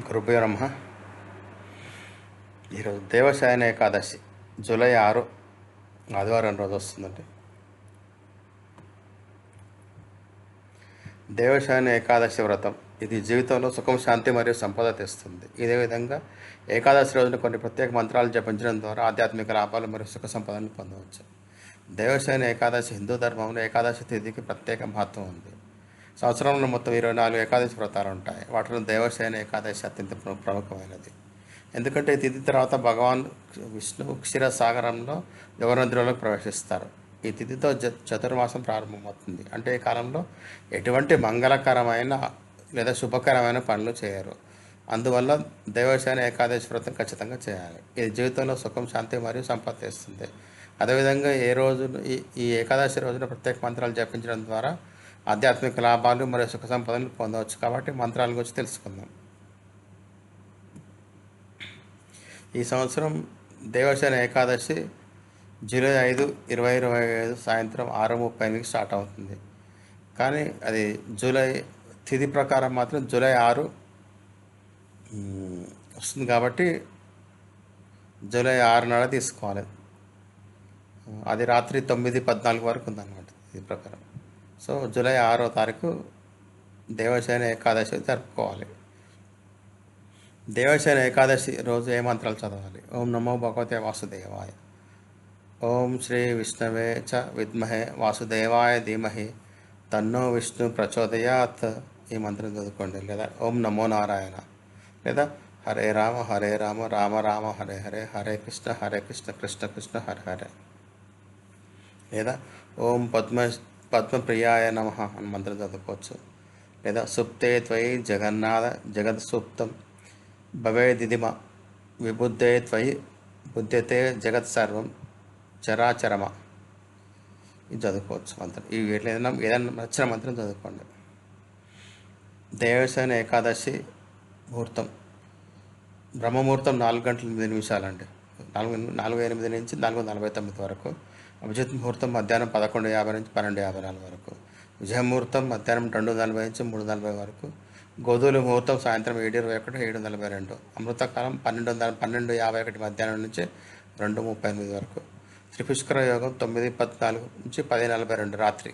గురుభ్యో నమః. ఈరోజు దేవశయన ఏకాదశి జూలై 6 ఆదివారం రోజు వస్తుందండి. దేవశయన ఏకాదశి వ్రతం ఇది జీవితంలో సుఖం, శాంతి మరియు సంపద తెస్తుంది. ఇదే విధంగా ఏకాదశి రోజున కొన్ని ప్రత్యేక మంత్రాలు జపించడం ద్వారా ఆధ్యాత్మిక లాభాలు మరియు సుఖ సంపదను పొందవచ్చు. దేవశయన ఏకాదశి హిందూ ధర్మంలో ఏకాదశి తిథికి ప్రత్యేక మహత్వం ఉంది. సంవత్సరంలో మొత్తం 24 ఏకాదశి వ్రతాలు ఉంటాయి. వాటిలో దేవశయన ఏకాదశి అత్యంత ప్రముఖమైనది. ఎందుకంటే ఈ తిథి తర్వాత భగవాన్ విష్ణువు క్షీరసాగరంలో యువనద్రిలోకి ప్రవేశిస్తారు. ఈ తిథితో చతుర్మాసం ప్రారంభమవుతుంది. అంటే ఈ కాలంలో ఎటువంటి మంగళకరమైన లేదా శుభకరమైన పనులు చేయరు. అందువల్ల దేవశయన ఏకాదశి వ్రతం ఖచ్చితంగా చేయాలి. ఇది జీవితంలో సుఖం, శాంతి మరియు సంపద తెస్తుంది. అదేవిధంగా ఈ ఏకాదశి రోజున ప్రత్యేక మంత్రాలు జపించడం ద్వారా ఆధ్యాత్మిక లాభాలు మరియు సుఖ సంపదలు పొందవచ్చు. కాబట్టి మంత్రాల గురించి తెలుసుకుందాం. ఈ సంవత్సరం దేవశయన ఏకాదశి జూలై 5, 2025 సాయంత్రం 6:30 స్టార్ట్ అవుతుంది. కానీ అది జూలై తిథి ప్రకారం మాత్రం జూలై 6 వస్తుంది. కాబట్టి జూలై 6 నాడు తీసుకోవాలి. అది రాత్రి 9:14 వరకు ఉందన్నమాట తిథి ప్రకారం. సో జూలై 6వ తారీఖు దేవశయన ఏకాదశి జరుపుకోవాలి. దేవశయన ఏకాదశి రోజు ఏ మంత్రాలు చదవాలి? ఓం నమో భగవతే వాసుదేవాయ, ఓం శ్రీ విష్ణవే చ విద్మహే వాసుదేవాయ ధీమహి తన్నో విష్ణు ప్రచోదయాత్ ఈ మంత్రం చదువుకోండి. లేదా ఓం నమో నారాయణ, లేదా హరే రామ రామ రామ హరే హరే, హరే కృష్ణ కృష్ణ కృష్ణ హరే హరే, లేదా ఓం పద్మప్రియాయ నమః అని మంత్రం చదువుకోవచ్చు. లేదా సుప్తే త్వయి జగన్నాథ జగత్ సుప్తం భవేదిదిమ విబుద్ధే త్వయి బుద్ధ్యతే జగత్ సర్వం చరాచరమ ఇది చదువుకోవచ్చు మంత్రం. ఈ వీటిలో ఏదైనా నచ్చిన మంత్రం చదువుకోండి. దేవశయన ఏకాదశి ముహూర్తం బ్రహ్మముహూర్తం 4:08 అండి. 4:08 నుంచి 4:49 వరకు. అభిజిత్ ముహూర్తం మధ్యాహ్నం 11:50 నుంచి 12:54 వరకు. విజయ ముహూర్తం మధ్యాహ్నం 2:40 నుంచి 3:40 వరకు. గోధుల ముహూర్తం సాయంత్రం 7:21, 7:42. అమృతకాలం 12:51 మధ్యాహ్నం నుంచి 2:38 వరకు. త్రిపుష్కర యోగం 9:14 నుంచి 10:42 రాత్రి.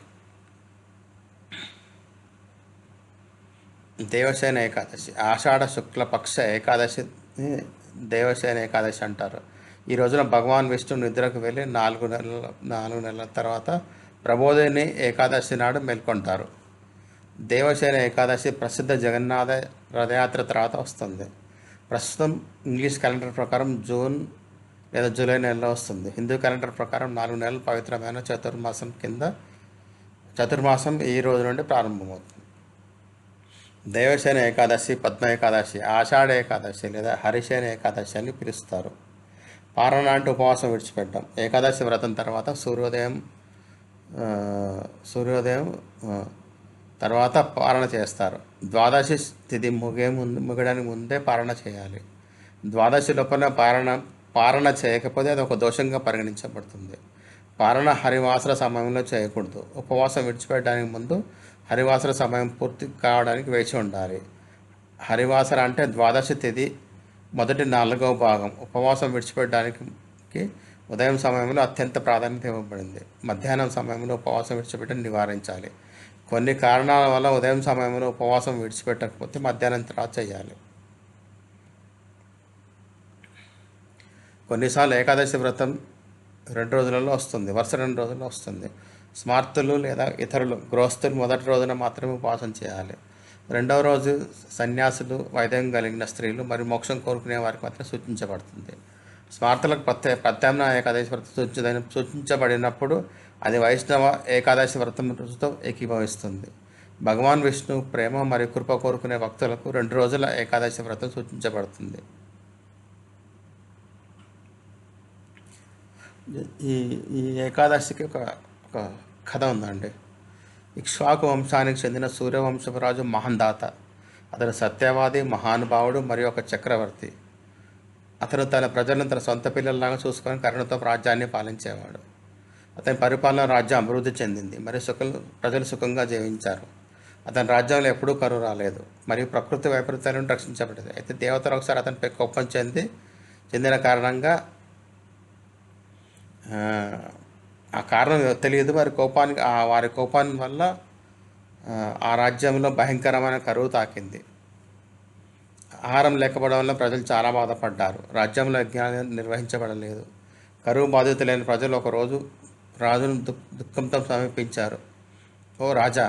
దేవశయన ఏకాదశి ఆషాఢ శుక్లపక్ష ఏకాదశి దేవశయన ఏకాదశి అంటారు. ఈ రోజున భగవాన్ విష్ణు నిద్రకు వెళ్ళి 4 నెలల తర్వాత ప్రబోధిని ఏకాదశి నాడు మేల్కొంటారు. దేవశయన ఏకాదశి ప్రసిద్ధ జగన్నాథ రథయాత్ర తర్వాత వస్తుంది. ప్రస్తుతం ఇంగ్లీష్ క్యాలెండర్ ప్రకారం జూన్ లేదా జూలై నెలలో వస్తుంది. హిందూ క్యాలెండర్ ప్రకారం 4 నెలలు పవిత్రమైన చతుర్మాసం ఈ రోజు నుండి ప్రారంభమవుతుంది. దేవశయన ఏకాదశి, పద్మ ఏకాదశి, ఆషాఢ ఏకాదశి లేదా హరిశయన ఏకాదశి అని పిలుస్తారు. పారణ అంటే ఉపవాసం విడిచిపెట్టడం. ఏకాదశి వ్రతం తర్వాత సూర్యోదయం తర్వాత పారణ చేస్తారు. ద్వాదశి తిథి ముగడానికి ముందే పారణ చేయాలి. ద్వాదశి లోపల పారణ చేయకపోతే అది ఒక దోషంగా పరిగణించబడుతుంది. పారణ హరివాసర సమయంలో చేయకూడదు. ఉపవాసం విడిచిపెట్టడానికి ముందు హరివాసర సమయం పూర్తి కావడానికి వేచి ఉండాలి. హరివాసర అంటే ద్వాదశి తిథి మొదటి 4వ భాగం. ఉపవాసం విడిచిపెట్టడానికి ఉదయం సమయంలో అత్యంత ప్రాధాన్యత ఇవ్వబడింది. మధ్యాహ్నం సమయంలో ఉపవాసం విడిచిపెట్టడం నివారించాలి. కొన్ని కారణాల వల్ల ఉదయం సమయంలో ఉపవాసం విడిచిపెట్టకపోతే మధ్యాహ్నం తర్వాత చేయాలి. కొన్నిసార్లు ఏకాదశి వ్రతం 2 రోజులలో వస్తుంది, వరుస 2 రోజుల్లో వస్తుంది. స్మార్తులు లేదా ఇతరులు గృహస్థులు మొదటి రోజున మాత్రమే ఉపవాసం చేయాలి. 2వ రోజు సన్యాసులు, వైద్యం కలిగిన స్త్రీలు మరియు మోక్షం కోరుకునే వారికి మాత్రం సూచించబడుతుంది. స్మార్తులకు ప్రత్యామ్నాయ ఏకాదశి వ్రతం సూచించబడినప్పుడు అది వైష్ణవ ఏకాదశి వ్రతం రోజుతో ఏకీభవిస్తుంది. భగవాన్ విష్ణు ప్రేమ మరియు కృప కోరుకునే భక్తులకు 2 రోజుల ఏకాదశి వ్రతం సూచించబడుతుంది. ఈ ఏకాదశికి ఒక కథ ఉందండి. ఇక్ష్వాకు వంశానికి చెందిన సూర్యవంశపు రాజు మహాందాత. అతను సత్యవాది, మహానుభావుడు మరియు ఒక చక్రవర్తి. అతను తన ప్రజలను తన సొంత పిల్లల్లాగా చూసుకొని కరుణతో రాజ్యాన్ని పాలించేవాడు. అతని పరిపాలన రాజ్యం అభివృద్ధి చెందింది మరియు ప్రజలు సుఖంగా జీవించారు. అతని రాజ్యంలో ఎప్పుడూ కరువు రాలేదు మరియు ప్రకృతి వైపరీత్యాల నుండి రక్షించబడింది. అయితే దేవతలు ఒకసారి అతనిపై కోపం చెందిన కారణంగా ఆ, ఆ కారణం తెలియదు. వారి కోపాన్ని వల్ల ఆ రాజ్యంలో భయంకరమైన కరువు తాకింది. ఆహారం లేకపోవడం వల్ల ప్రజలు చాలా బాధపడ్డారు. రాజ్యంలో యజ్ఞాలు నిర్వహించబడలేదు. కరువు బాధితులైన ప్రజలు ఒకరోజు రాజును దుఃఖంతో సమీపించారు. ఓ రాజా,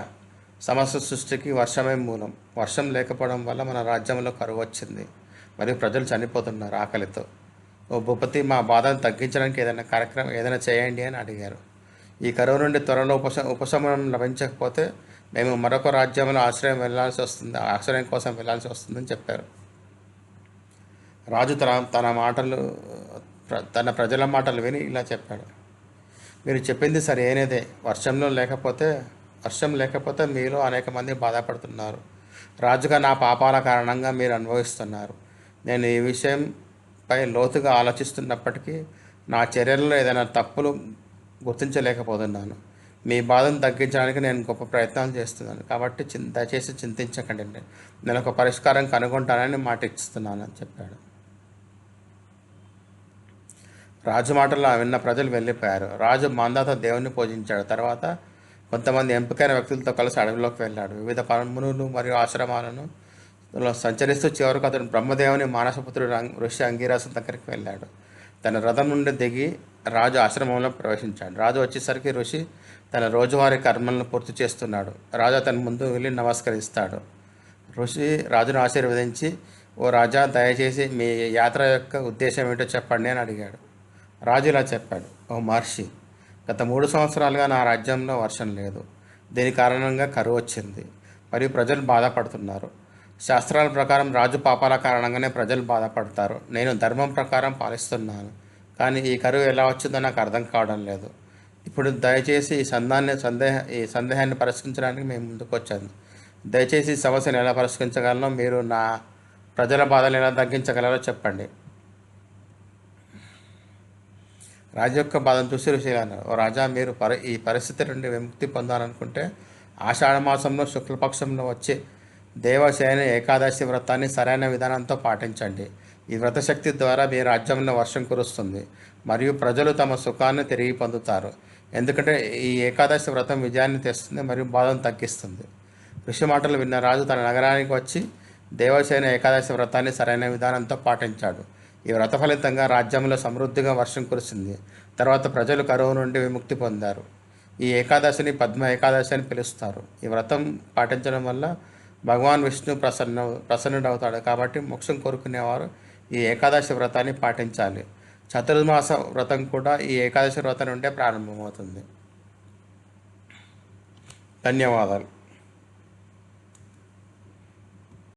సమస్త సృష్టికి వర్షమే మూలం. వర్షం లేకపోవడం వల్ల మన రాజ్యంలో కరువు వచ్చింది మరియు ప్రజలు చనిపోతున్నారు ఆకలితో. ఓ భూపతి, మా బాధను తగ్గించడానికి ఏదైనా చేయండి అని అడిగారు. ఈ కరువు నుండి త్వరలో ఉపశమనం లభించకపోతే మేము మరొక రాజ్యంలో ఆశ్రయం కోసం వెళ్ళాల్సి వస్తుందని చెప్పారు. రాజు తన ప్రజల మాటలు విని ఇలా చెప్పాడు: మీరు చెప్పింది సరైనదే. వర్షం లేకపోతే మీలో అనేక మంది బాధపడుతున్నారు. రాజుగా నా పాపాల కారణంగా మీరు అనుభవిస్తున్నారు. నేను ఈ విషయంపై లోతుగా ఆలోచిస్తున్నప్పటికీ నా చర్యలలో ఏదైనా తప్పులు గుర్తించలేకపోతున్నాను. మీ బాధను తగ్గించడానికి నేను గొప్ప ప్రయత్నాలు చేస్తున్నాను. కాబట్టి దయచేసి చింతించకండి. నేను ఒక పరిష్కారం కనుగొంటానని మాట ఇస్తున్నాను అని చెప్పాడు. రాజు మాటలు విన్న ప్రజలు వెళ్ళిపోయారు. రాజు మాందాతో దేవుణ్ణి పూజించాడు. తర్వాత కొంతమంది ఎంపికైన వ్యక్తులతో కలిసి అడవిలోకి వెళ్ళాడు. వివిధ పనులు మరియు ఆశ్రమాలను సంచరిస్తూ చివరకు అతను బ్రహ్మదేవుని మానసపుత్రుడు ఋషి అంగీరసు దగ్గరికి వెళ్ళాడు. తన రథం నుండి దిగి రాజు ఆశ్రమంలో ప్రవేశించాడు. రాజు వచ్చేసరికి ఋషి తన రోజువారీ కర్మలను పూర్తి చేస్తున్నాడు. రాజు అతని ముందు వెళ్ళి నమస్కరిస్తాడు. ఋషి రాజును ఆశీర్వదించి, ఓ రాజా, దయచేసి మీ యాత్ర యొక్క ఉద్దేశం ఏంటో చెప్పండి అని అడిగాడు. రాజు ఇలా చెప్పాడు: ఓ మహర్షి, గత 3 సంవత్సరాలుగా నా రాజ్యంలో వర్షం లేదు. దీని కారణంగా కరువు వచ్చింది మరియు ప్రజలు బాధపడుతున్నారు. శాస్త్రాల ప్రకారం రాజు పాపాల కారణంగానే ప్రజలు బాధపడతారు. నేను ధర్మం ప్రకారం పాలిస్తున్నాను, కానీ ఈ కరువు ఎలా వచ్చిందో నాకు అర్థం కావడం లేదు. ఇప్పుడు దయచేసి ఈ సందేహాన్ని పరిష్కరించడానికి మేము ముందుకు వచ్చాను. దయచేసి ఈ సమస్యను ఎలా పరిష్కరించగలనో, మీరు నా ప్రజల బాధలు ఎలా తగ్గించగలరో చెప్పండి. రాజు యొక్క బాధను చూసి ఋషి అన్నారు: ఓ రాజా, మీరు ఈ పరిస్థితి నుండి విముక్తి పొందాలనుకుంటే ఆషాఢమాసంలో శుక్లపక్షంలో వచ్చే దేవశయని ఏకాదశి వ్రతాన్ని సరైన విధానంతో పాటించండి. ఈ వ్రతశక్తి ద్వారా మీ రాజ్యంలో వర్షం కురుస్తుంది మరియు ప్రజలు తమ సుఖాన్ని తిరిగి పొందుతారు. ఎందుకంటే ఈ ఏకాదశి వ్రతం విజయాన్ని తెస్తుంది మరియు బాధను తగ్గిస్తుంది. ఋషి మాటలు విన్న రాజు తన నగరానికి వచ్చి దేవశయన ఏకాదశి వ్రతాన్ని సరైన విధానంతో పాటించాడు. ఈ వ్రత ఫలితంగా రాజ్యంలో సమృద్ధిగా వర్షం కురిసింది. తర్వాత ప్రజలు కరువు నుండి విముక్తి పొందారు. ఈ ఏకాదశిని పద్మ ఏకాదశి అని పిలుస్తారు. ఈ వ్రతం పాటించడం వల్ల భగవాన్ విష్ణు ప్రసన్నుడవుతాడు. కాబట్టి మోక్షం కోరుకునేవారు ఈ ఏకాదశి వ్రతాన్ని పాటించాలి. చతుర్మాస వ్రతం కూడా ఈ ఏకాదశి వ్రతం నుండే ప్రారంభమవుతుంది. ధన్యవాదాలు.